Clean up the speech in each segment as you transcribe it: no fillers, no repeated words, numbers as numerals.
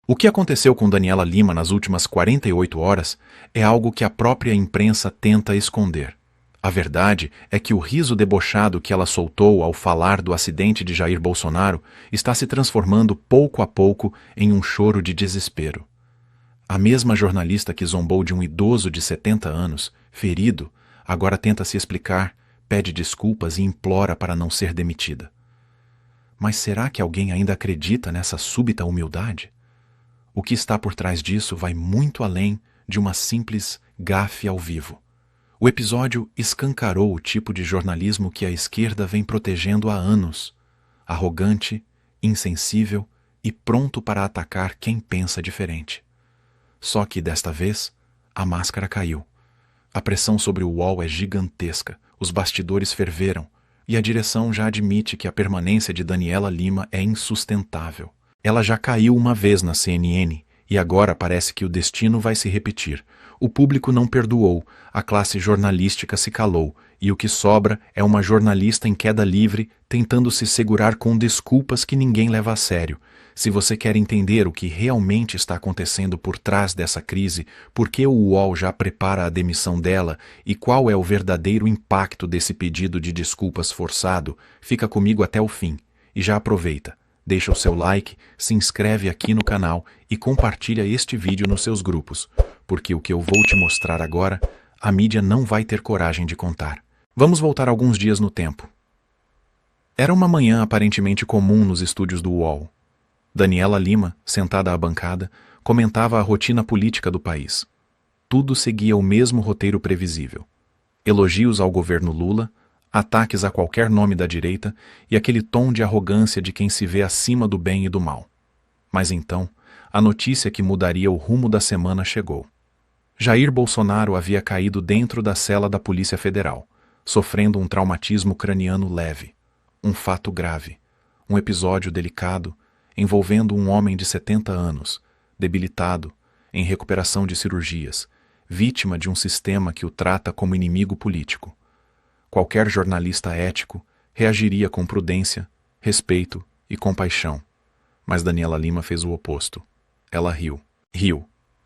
O que aconteceu com Daniela Lima nas últimas 48 horas é algo que a própria imprensa tenta esconder. A verdade é que o riso debochado que ela soltou ao falar do acidente de Jair Bolsonaro está se transformando pouco a pouco em um choro de desespero. A mesma jornalista que zombou de um idoso de 70 anos, ferido, agora tenta se explicar, pede desculpas e implora para não ser demitida. Mas será que alguém ainda acredita nessa súbita humildade? O que está por trás disso vai muito além de uma simples gafe ao vivo. O episódio escancarou o tipo de jornalismo que a esquerda vem protegendo há anos: arrogante, insensível e pronto para atacar quem pensa diferente. Só que, desta vez, a máscara caiu. A pressão sobre o UOL é gigantesca, os bastidores ferveram, e a direção já admite que a permanência de Daniela Lima é insustentável. Ela já caiu uma vez na CNN, e agora parece que o destino vai se repetir. O público não perdoou, a classe jornalística se calou, e o que sobra é uma jornalista em queda livre tentando se segurar com desculpas que ninguém leva a sério. Se você quer entender o que realmente está acontecendo por trás dessa crise, por que o UOL já prepara a demissão dela e qual é o verdadeiro impacto desse pedido de desculpas forçado, fica comigo até o fim. E já aproveita, deixa o seu like, se inscreve aqui no canal e compartilha este vídeo nos seus grupos, porque o que eu vou te mostrar agora, a mídia não vai ter coragem de contar. Vamos voltar alguns dias no tempo. Era uma manhã aparentemente comum nos estúdios do UOL. Daniela Lima, sentada à bancada, comentava a rotina política do país. Tudo seguia o mesmo roteiro previsível. Elogios ao governo Lula, ataques a qualquer nome da direita e aquele tom de arrogância de quem se vê acima do bem e do mal. Mas então, a notícia que mudaria o rumo da semana chegou. Jair Bolsonaro havia caído dentro da cela da Polícia Federal, sofrendo um traumatismo craniano leve. Um fato grave. Um episódio delicado, envolvendo um homem de 70 anos, debilitado, em recuperação de cirurgias, vítima de um sistema que o trata como inimigo político. Qualquer jornalista ético reagiria com prudência, respeito e compaixão. Mas Daniela Lima fez o oposto. Ela riu,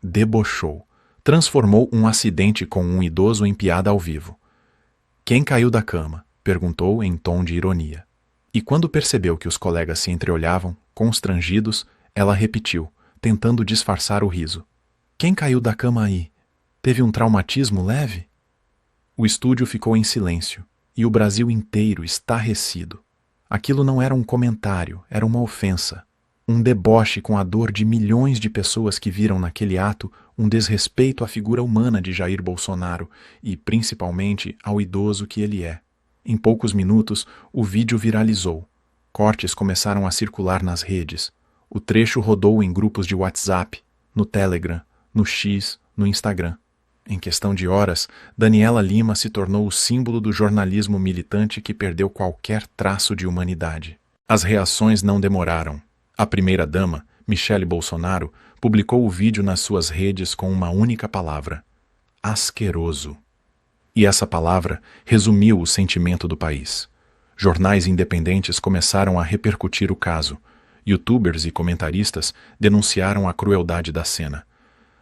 debochou, transformou um acidente com um idoso em piada ao vivo. "Quem caiu da cama?" perguntou em tom de ironia. E quando percebeu que os colegas se entreolhavam, constrangidos, ela repetiu, tentando disfarçar o riso. "Quem caiu da cama aí? Teve um traumatismo leve?" O estúdio ficou em silêncio, e o Brasil inteiro estarrecido. Aquilo não era um comentário, era uma ofensa. Um deboche com a dor de milhões de pessoas que viram naquele ato um desrespeito à figura humana de Jair Bolsonaro e, principalmente, ao idoso que ele é. Em poucos minutos, o vídeo viralizou. Cortes começaram a circular nas redes. O trecho rodou em grupos de WhatsApp, no Telegram, no X, no Instagram. Em questão de horas, Daniela Lima se tornou o símbolo do jornalismo militante que perdeu qualquer traço de humanidade. As reações não demoraram. A primeira-dama, Michele Bolsonaro, publicou o vídeo nas suas redes com uma única palavra: asqueroso. E essa palavra resumiu o sentimento do país. Jornais independentes começaram a repercutir o caso. YouTubers e comentaristas denunciaram a crueldade da cena.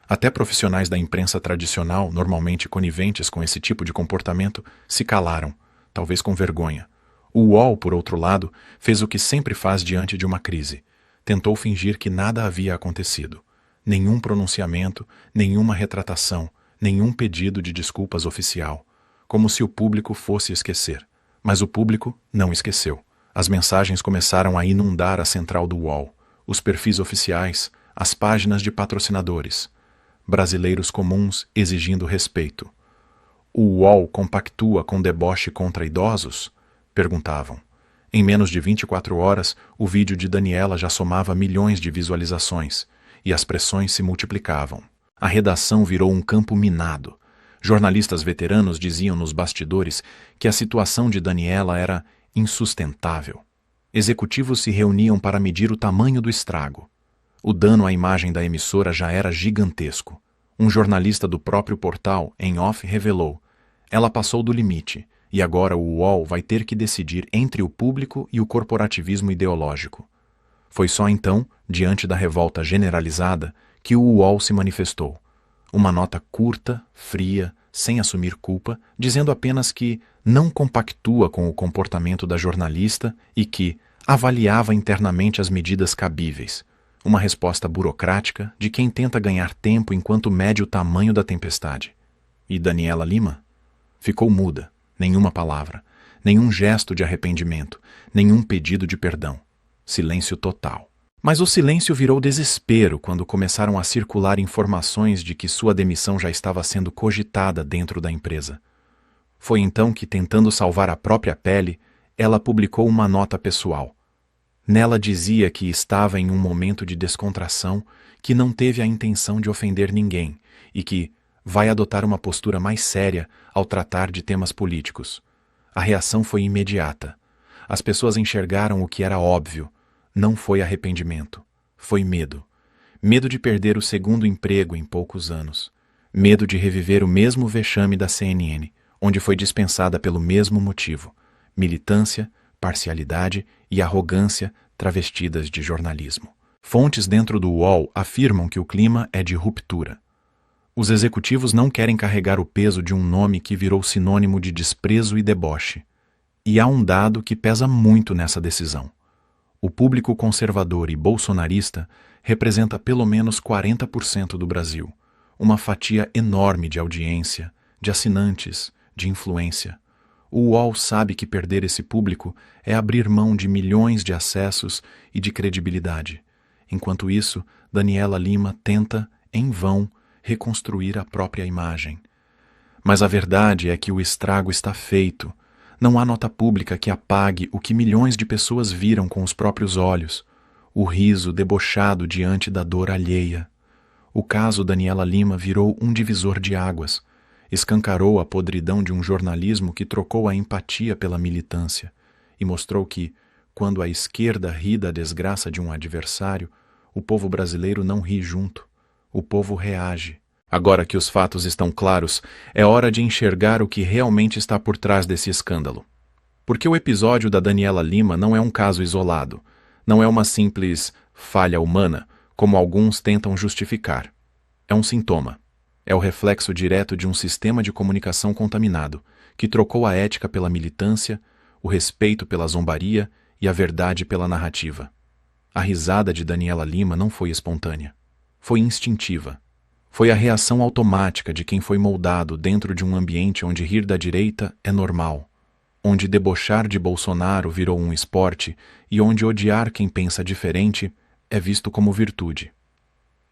Até profissionais da imprensa tradicional, normalmente coniventes com esse tipo de comportamento, se calaram, talvez com vergonha. O UOL, por outro lado, fez o que sempre faz diante de uma crise. Tentou fingir que nada havia acontecido. Nenhum pronunciamento, nenhuma retratação, nenhum pedido de desculpas oficial. Como se o público fosse esquecer. Mas o público não esqueceu. As mensagens começaram a inundar a central do UOL, os perfis oficiais, as páginas de patrocinadores. Brasileiros comuns exigindo respeito. O UOL compactua com deboche contra idosos? Perguntavam. Em menos de 24 horas, o vídeo de Daniela já somava milhões de visualizações, e as pressões se multiplicavam. A redação virou um campo minado. Jornalistas veteranos diziam nos bastidores que a situação de Daniela era insustentável. Executivos se reuniam para medir o tamanho do estrago. O dano à imagem da emissora já era gigantesco. Um jornalista do próprio portal, em off, revelou: ela passou do limite, e agora o UOL vai ter que decidir entre o público e o corporativismo ideológico. Foi só então, diante da revolta generalizada, que o UOL se manifestou. Uma nota curta, fria, sem assumir culpa, dizendo apenas que não compactua com o comportamento da jornalista e que avaliava internamente as medidas cabíveis. Uma resposta burocrática de quem tenta ganhar tempo enquanto mede o tamanho da tempestade. E Daniela Lima? Ficou muda, nenhuma palavra, nenhum gesto de arrependimento, nenhum pedido de perdão. Silêncio total. Mas o silêncio virou desespero quando começaram a circular informações de que sua demissão já estava sendo cogitada dentro da empresa. Foi então que, tentando salvar a própria pele, ela publicou uma nota pessoal. Nela dizia que estava em um momento de descontração, que não teve a intenção de ofender ninguém e que vai adotar uma postura mais séria ao tratar de temas políticos. A reação foi imediata. As pessoas enxergaram o que era óbvio. Não foi arrependimento. Foi medo. Medo de perder o segundo emprego em poucos anos. Medo de reviver o mesmo vexame da CNN, onde foi dispensada pelo mesmo motivo: militância, parcialidade e arrogância travestidas de jornalismo. Fontes dentro do UOL afirmam que o clima é de ruptura. Os executivos não querem carregar o peso de um nome que virou sinônimo de desprezo e deboche. E há um dado que pesa muito nessa decisão. O público conservador e bolsonarista representa pelo menos 40% do Brasil, uma fatia enorme de audiência, de assinantes, de influência. O UOL sabe que perder esse público é abrir mão de milhões de acessos e de credibilidade. Enquanto isso, Daniela Lima tenta, em vão, reconstruir a própria imagem. Mas a verdade é que o estrago está feito. Não há nota pública que apague o que milhões de pessoas viram com os próprios olhos, o riso debochado diante da dor alheia. O caso Daniela Lima virou um divisor de águas. Escancarou a podridão de um jornalismo que trocou a empatia pela militância e mostrou que, quando a esquerda ri da desgraça de um adversário, o povo brasileiro não ri junto. O povo reage. Agora que os fatos estão claros, é hora de enxergar o que realmente está por trás desse escândalo. Porque o episódio da Daniela Lima não é um caso isolado, não é uma simples falha humana, como alguns tentam justificar. É um sintoma. É o reflexo direto de um sistema de comunicação contaminado, que trocou a ética pela militância, o respeito pela zombaria e a verdade pela narrativa. A risada de Daniela Lima não foi espontânea. Foi instintiva. Foi a reação automática de quem foi moldado dentro de um ambiente onde rir da direita é normal, onde debochar de Bolsonaro virou um esporte e onde odiar quem pensa diferente é visto como virtude.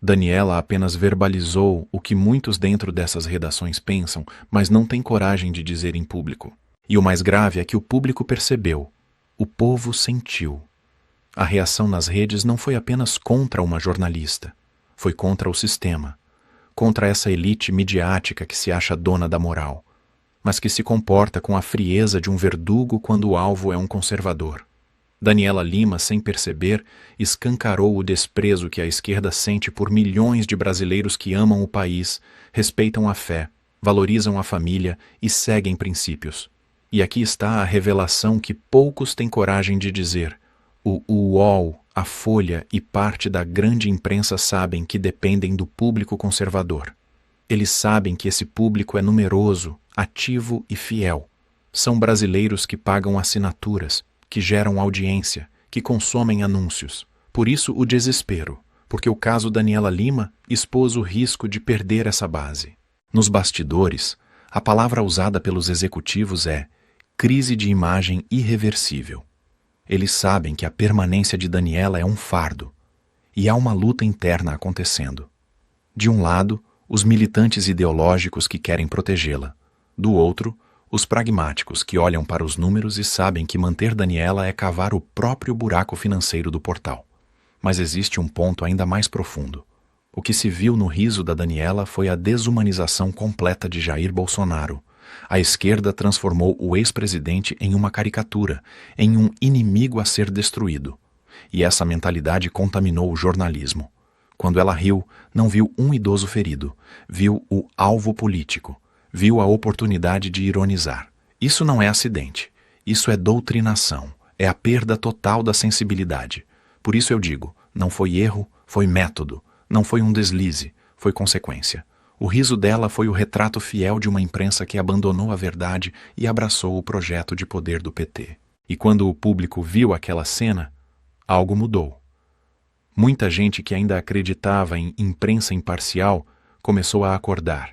Daniela apenas verbalizou o que muitos dentro dessas redações pensam, mas não têm coragem de dizer em público. E o mais grave é que o público percebeu. O povo sentiu. A reação nas redes não foi apenas contra uma jornalista. Foi contra o sistema. Contra essa elite midiática que se acha dona da moral, mas que se comporta com a frieza de um verdugo quando o alvo é um conservador. Daniela Lima, sem perceber, escancarou o desprezo que a esquerda sente por milhões de brasileiros que amam o país, respeitam a fé, valorizam a família e seguem princípios. E aqui está a revelação que poucos têm coragem de dizer. O UOL, a Folha e parte da grande imprensa sabem que dependem do público conservador. Eles sabem que esse público é numeroso, ativo e fiel. São brasileiros que pagam assinaturas, que geram audiência, que consomem anúncios. Por isso o desespero, porque o caso Daniela Lima expôs o risco de perder essa base. Nos bastidores, a palavra usada pelos executivos é crise de imagem irreversível. Eles sabem que a permanência de Daniela é um fardo, e há uma luta interna acontecendo. De um lado, os militantes ideológicos que querem protegê-la. Do outro, os pragmáticos que olham para os números e sabem que manter Daniela é cavar o próprio buraco financeiro do portal. Mas existe um ponto ainda mais profundo. O que se viu no riso da Daniela foi a desumanização completa de Jair Bolsonaro. A esquerda transformou o ex-presidente em uma caricatura, em um inimigo a ser destruído. E essa mentalidade contaminou o jornalismo. Quando ela riu, não viu um idoso ferido, viu o alvo político, viu a oportunidade de ironizar. Isso não é acidente, isso é doutrinação, é a perda total da sensibilidade. Por isso eu digo, não foi erro, foi método, não foi um deslize, foi consequência. O riso dela foi o retrato fiel de uma imprensa que abandonou a verdade e abraçou o projeto de poder do PT. E quando o público viu aquela cena, algo mudou. Muita gente que ainda acreditava em imprensa imparcial começou a acordar.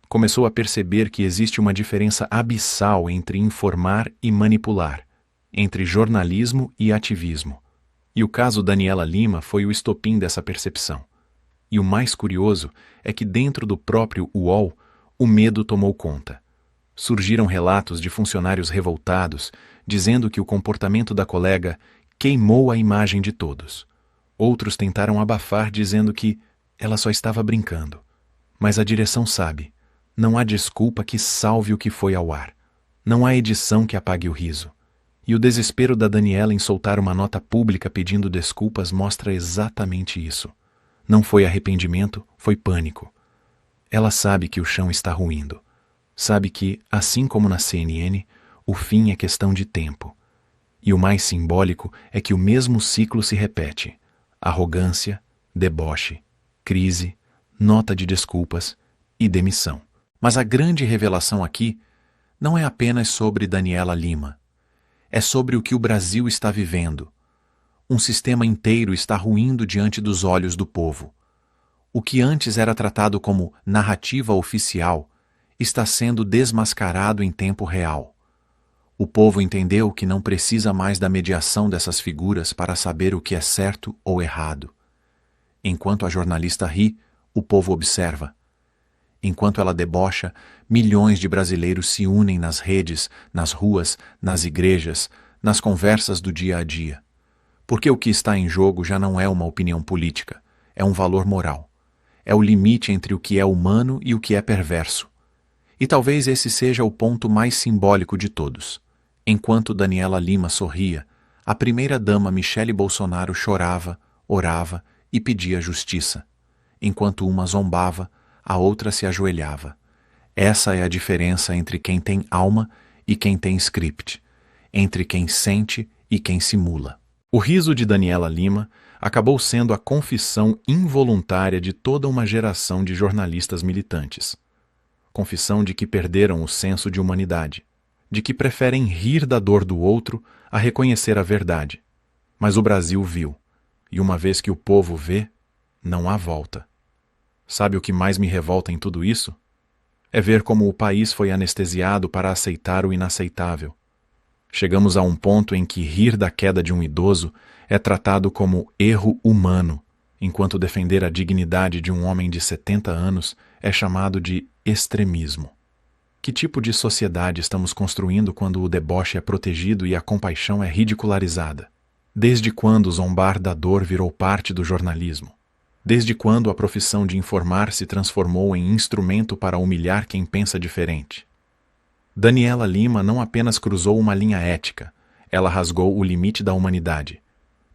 Começou a perceber que existe uma diferença abissal entre informar e manipular, entre jornalismo e ativismo. E o caso Daniela Lima foi o estopim dessa percepção. E o mais curioso é que dentro do próprio UOL, o medo tomou conta. Surgiram relatos de funcionários revoltados, dizendo que o comportamento da colega queimou a imagem de todos. Outros tentaram abafar, dizendo que ela só estava brincando. Mas a direção sabe, não há desculpa que salve o que foi ao ar. Não há edição que apague o riso. E o desespero da Daniela em soltar uma nota pública pedindo desculpas mostra exatamente isso. Não foi arrependimento, foi pânico. Ela sabe que o chão está ruindo. Sabe que, assim como na CNN, o fim é questão de tempo. E o mais simbólico é que o mesmo ciclo se repete. Arrogância, deboche, crise, nota de desculpas e demissão. Mas a grande revelação aqui não é apenas sobre Daniela Lima. É sobre o que o Brasil está vivendo. Um sistema inteiro está ruindo diante dos olhos do povo. O que antes era tratado como narrativa oficial está sendo desmascarado em tempo real. O povo entendeu que não precisa mais da mediação dessas figuras para saber o que é certo ou errado. Enquanto a jornalista ri, o povo observa. Enquanto ela debocha, milhões de brasileiros se unem nas redes, nas ruas, nas igrejas, nas conversas do dia a dia. Porque o que está em jogo já não é uma opinião política, é um valor moral. É o limite entre o que é humano e o que é perverso. E talvez esse seja o ponto mais simbólico de todos. Enquanto Daniela Lima sorria, a primeira-dama Michele Bolsonaro chorava, orava e pedia justiça. Enquanto uma zombava, a outra se ajoelhava. Essa é a diferença entre quem tem alma e quem tem script, entre quem sente e quem simula. O riso de Daniela Lima acabou sendo a confissão involuntária de toda uma geração de jornalistas militantes. Confissão de que perderam o senso de humanidade, de que preferem rir da dor do outro a reconhecer a verdade. Mas o Brasil viu, e uma vez que o povo vê, não há volta. Sabe o que mais me revolta em tudo isso? É ver como o país foi anestesiado para aceitar o inaceitável. Chegamos a um ponto em que rir da queda de um idoso é tratado como erro humano, enquanto defender a dignidade de um homem de 70 anos é chamado de extremismo. Que tipo de sociedade estamos construindo quando o deboche é protegido e a compaixão é ridicularizada? Desde quando zombar da dor virou parte do jornalismo? Desde quando a profissão de informar se transformou em instrumento para humilhar quem pensa diferente? Daniela Lima não apenas cruzou uma linha ética, ela rasgou o limite da humanidade.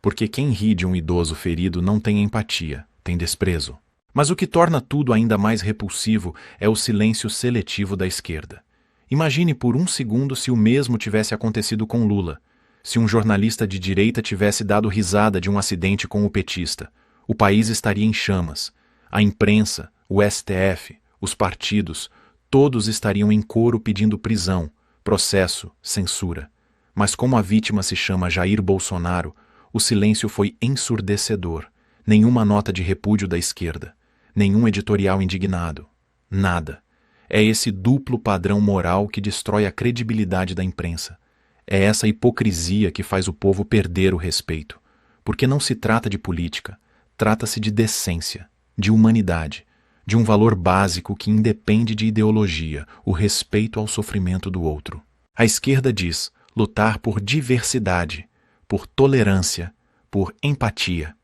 Porque quem ri de um idoso ferido não tem empatia, tem desprezo. Mas o que torna tudo ainda mais repulsivo é o silêncio seletivo da esquerda. Imagine por um segundo se o mesmo tivesse acontecido com Lula, se um jornalista de direita tivesse dado risada de um acidente com o petista. O país estaria em chamas. A imprensa, o STF, os partidos, todos estariam em coro pedindo prisão, processo, censura. Mas como a vítima se chama Jair Bolsonaro, o silêncio foi ensurdecedor. Nenhuma nota de repúdio da esquerda. Nenhum editorial indignado. Nada. É esse duplo padrão moral que destrói a credibilidade da imprensa. É essa hipocrisia que faz o povo perder o respeito. Porque não se trata de política. Trata-se de decência, de humanidade, de um valor básico que independe de ideologia, o respeito ao sofrimento do outro. A esquerda diz lutar por diversidade, por tolerância, por empatia.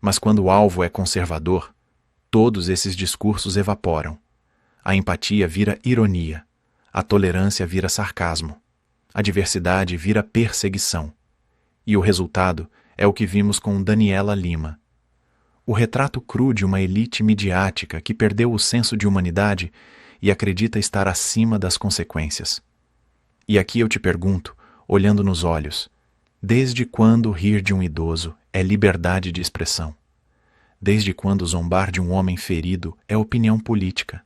Mas quando o alvo é conservador, todos esses discursos evaporam. A empatia vira ironia, a tolerância vira sarcasmo, a diversidade vira perseguição. E o resultado é o que vimos com Daniela Lima. O retrato cru de uma elite midiática que perdeu o senso de humanidade e acredita estar acima das consequências. E aqui eu te pergunto, olhando nos olhos, desde quando rir de um idoso é liberdade de expressão. Desde quando zombar de um homem ferido é opinião política?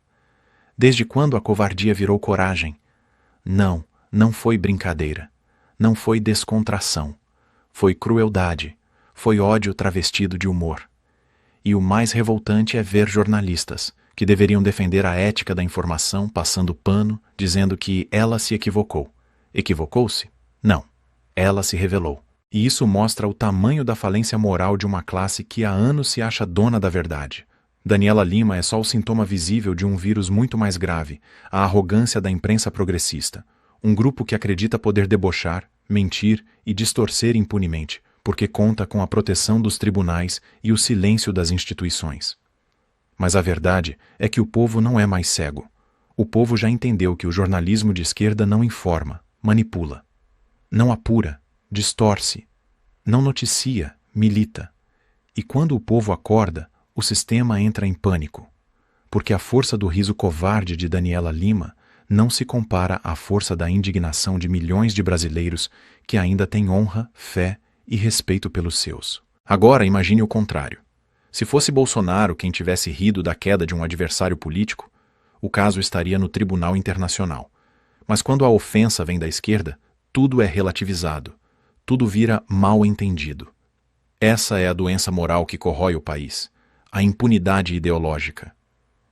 Desde quando a covardia virou coragem? Não, não foi brincadeira. Não foi descontração. Foi crueldade. Foi ódio travestido de humor. E o mais revoltante é ver jornalistas, que deveriam defender a ética da informação, passando pano, dizendo que ela se equivocou. Equivocou-se? Não. Ela se revelou. E isso mostra o tamanho da falência moral de uma classe que há anos se acha dona da verdade. Daniela Lima é só o sintoma visível de um vírus muito mais grave, a arrogância da imprensa progressista. Um grupo que acredita poder debochar, mentir e distorcer impunemente, porque conta com a proteção dos tribunais e o silêncio das instituições. Mas a verdade é que o povo não é mais cego. O povo já entendeu que o jornalismo de esquerda não informa, manipula. Não apura, distorce. Não noticia, milita. E quando o povo acorda, o sistema entra em pânico. Porque a força do riso covarde de Daniela Lima não se compara à força da indignação de milhões de brasileiros que ainda têm honra, fé e respeito pelos seus. Agora imagine o contrário. Se fosse Bolsonaro quem tivesse rido da queda de um adversário político, o caso estaria no Tribunal Internacional. Mas quando a ofensa vem da esquerda, tudo é relativizado. Tudo vira mal entendido. Essa é a doença moral que corrói o país, a impunidade ideológica.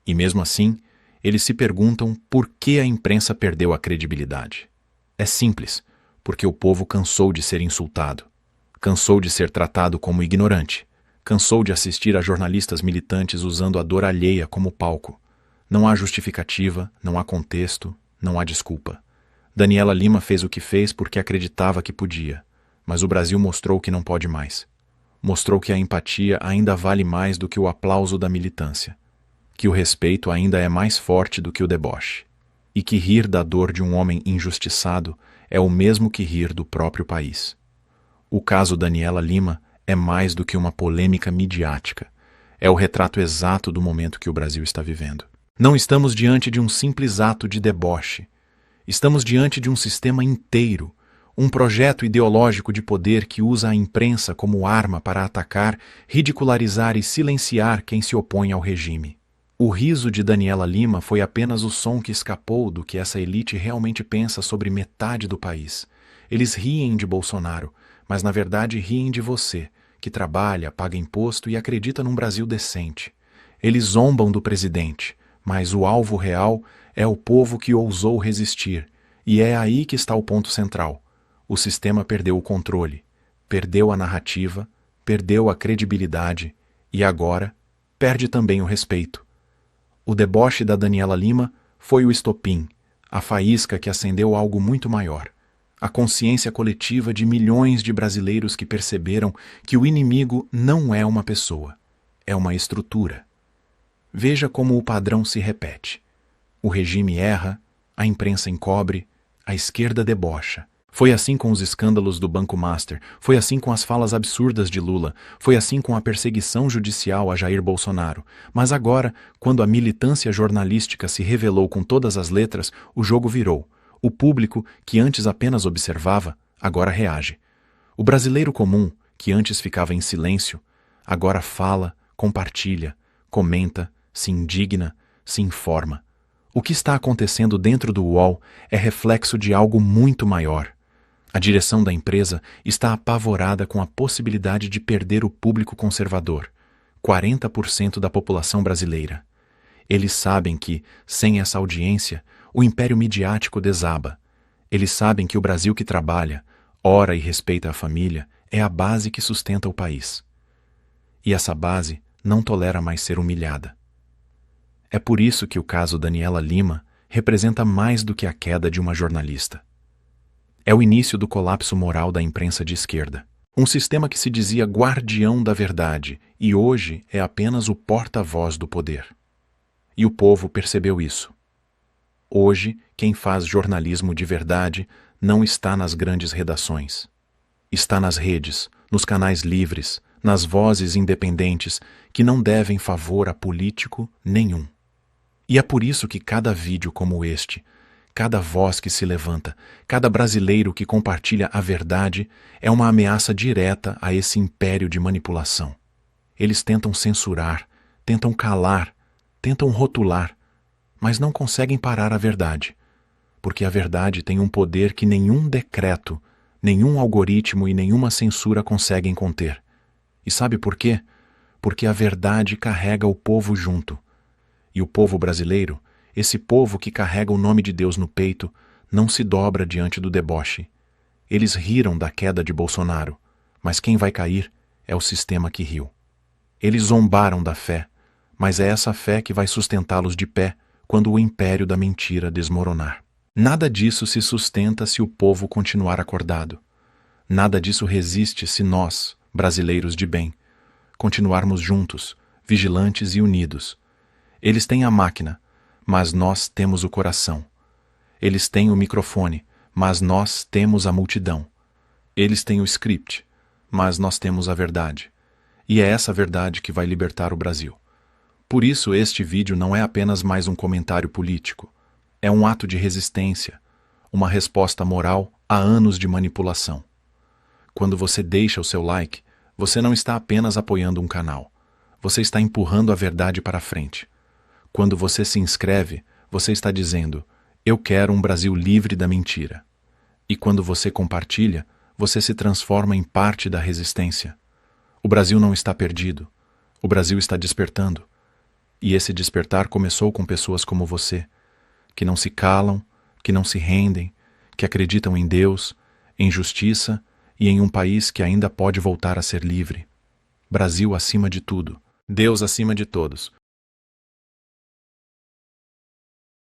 E mesmo assim, eles se perguntam por que a imprensa perdeu a credibilidade. É simples, porque o povo cansou de ser insultado, cansou de ser tratado como ignorante, cansou de assistir a jornalistas militantes usando a dor alheia como palco. Não há justificativa, não há contexto, não há desculpa. Daniela Lima fez o que fez porque acreditava que podia, mas o Brasil mostrou que não pode mais. Mostrou que a empatia ainda vale mais do que o aplauso da militância, que o respeito ainda é mais forte do que o deboche, e que rir da dor de um homem injustiçado é o mesmo que rir do próprio país. O caso Daniela Lima é mais do que uma polêmica midiática, é o retrato exato do momento que o Brasil está vivendo. Não estamos diante de um simples ato de deboche, estamos diante de um sistema inteiro, um projeto ideológico de poder que usa a imprensa como arma para atacar, ridicularizar e silenciar quem se opõe ao regime. O riso de Daniela Lima foi apenas o som que escapou do que essa elite realmente pensa sobre metade do país. Eles riem de Bolsonaro, mas na verdade riem de você, que trabalha, paga imposto e acredita num Brasil decente. Eles zombam do presidente, mas o alvo real é o povo que ousou resistir, e é aí que está o ponto central. O sistema perdeu o controle, perdeu a narrativa, perdeu a credibilidade e agora perde também o respeito. O deboche da Daniela Lima foi o estopim, a faísca que acendeu algo muito maior. A consciência coletiva de milhões de brasileiros que perceberam que o inimigo não é uma pessoa, é uma estrutura. Veja como o padrão se repete. O regime erra, a imprensa encobre, a esquerda debocha. Foi assim com os escândalos do Banco Master, foi assim com as falas absurdas de Lula, foi assim com a perseguição judicial a Jair Bolsonaro. Mas agora, quando a militância jornalística se revelou com todas as letras, o jogo virou. O público, que antes apenas observava, agora reage. O brasileiro comum, que antes ficava em silêncio, agora fala, compartilha, comenta, se indigna, se informa. O que está acontecendo dentro do UOL é reflexo de algo muito maior. A direção da empresa está apavorada com a possibilidade de perder o público conservador, 40% da população brasileira. Eles sabem que, sem essa audiência, o império midiático desaba. Eles sabem que o Brasil que trabalha, ora e respeita a família, é a base que sustenta o país. E essa base não tolera mais ser humilhada. É por isso que o caso Daniela Lima representa mais do que a queda de uma jornalista. É o início do colapso moral da imprensa de esquerda. Um sistema que se dizia guardião da verdade e hoje é apenas o porta-voz do poder. E o povo percebeu isso. Hoje, quem faz jornalismo de verdade não está nas grandes redações. Está nas redes, nos canais livres, nas vozes independentes que não devem favor a político nenhum. E é por isso que cada vídeo como este, Cada voz que se levanta, cada brasileiro que compartilha a verdade é uma ameaça direta a esse império de manipulação. Eles tentam censurar, tentam calar, tentam rotular, mas não conseguem parar a verdade, porque a verdade tem um poder que nenhum decreto, nenhum algoritmo e nenhuma censura conseguem conter. E sabe por quê? Porque a verdade carrega o povo junto. E o povo brasileiro, esse povo que carrega o nome de Deus no peito, não se dobra diante do deboche. Eles riram da queda de Bolsonaro, mas quem vai cair é o sistema que riu. Eles zombaram da fé, mas é essa fé que vai sustentá-los de pé quando o império da mentira desmoronar. Nada disso se sustenta se o povo continuar acordado. Nada disso resiste se nós, brasileiros de bem, continuarmos juntos, vigilantes e unidos. Eles têm a máquina, mas nós temos o coração. Eles têm o microfone, mas nós temos a multidão. Eles têm o script, mas nós temos a verdade. E é essa verdade que vai libertar o Brasil. Por isso este vídeo não é apenas mais um comentário político. É um ato de resistência, uma resposta moral a anos de manipulação. Quando você deixa o seu like, você não está apenas apoiando um canal. Você está empurrando a verdade para frente. Quando você se inscreve, você está dizendo: eu quero um Brasil livre da mentira. E quando você compartilha, você se transforma em parte da resistência. O Brasil não está perdido. O Brasil está despertando. E esse despertar começou com pessoas como você, que não se calam, que não se rendem, que acreditam em Deus, em justiça e em um país que ainda pode voltar a ser livre. Brasil acima de tudo. Deus acima de todos.